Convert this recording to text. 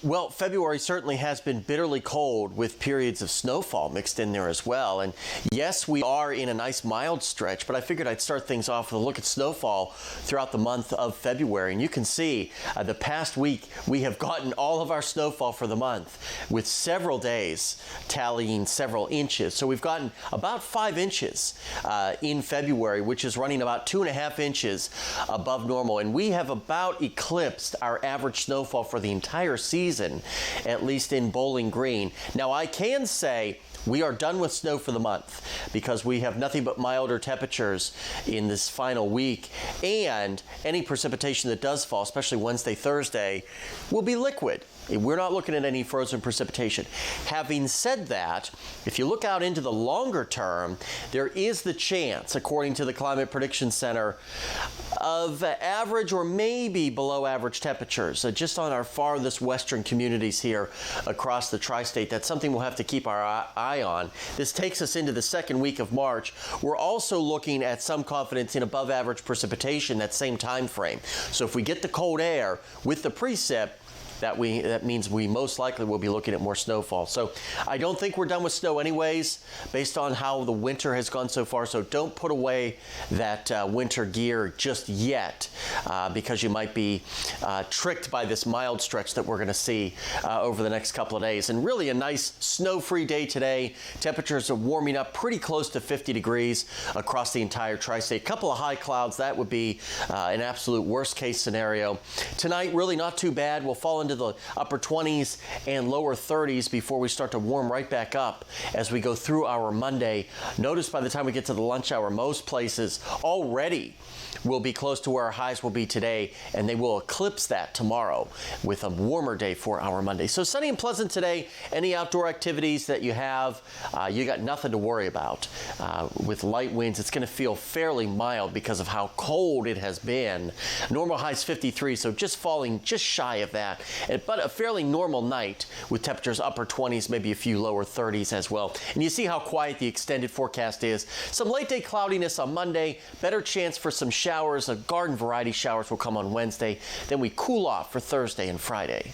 Well, February certainly has been bitterly cold with periods of snowfall mixed in there as well. And yes, we are in a nice mild stretch, but I figured I'd start things off with a look at snowfall throughout the month of February. And you can see the past week we have gotten all of our snowfall for the month with several days tallying several inches. So we've gotten about 5 inches in February, which is running about 2.5 inches above normal. And we have about eclipsed our average snowfall for the entire season, at least in Bowling Green. Now, I can say we are done with snow for the month because we have nothing but milder temperatures in this final week, and any precipitation that does fall, especially Wednesday, Thursday, will be liquid. We're not looking at any frozen precipitation. Having said that, if you look out into the longer term, there is the chance, according to the Climate Prediction Center, of average or maybe below average temperatures just on our farthest western communities here across the tri-state. That's something we'll have to keep our eye on. This takes us into the second week of March. We're also looking at some confidence in above average precipitation that same time frame. So if we get the cold air with the precip, that means we most likely will be looking at more snowfall. So I don't think we're done with snow anyways, based on how the winter has gone so far. So don't put away that winter gear just yet, because you might be tricked by this mild stretch that we're going to see over the next couple of days. And really a nice snow-free day today. Temperatures are warming up pretty close to 50 degrees across the entire tri-state. A couple of high clouds, that would be an absolute worst case scenario. Tonight, really not too bad. We'll fall into the upper 20s and lower 30s before we start to warm right back up as we go through our Monday. Notice by the time we get to the lunch hour, most places already will be close to where our highs will be today, and they will eclipse that tomorrow with a warmer day for our Monday. So sunny and pleasant today. Any outdoor activities that you have, you got nothing to worry about. With light winds, it's going to feel fairly mild because of how cold it has been. Normal highs 53, so just falling just shy of that. But a fairly normal night with temperatures upper 20s, maybe a few lower 30s as well. And you see how quiet the extended forecast is. Some late day cloudiness on Monday, better chance for some showers. Garden variety showers will come on Wednesday. Then we cool off for Thursday and Friday.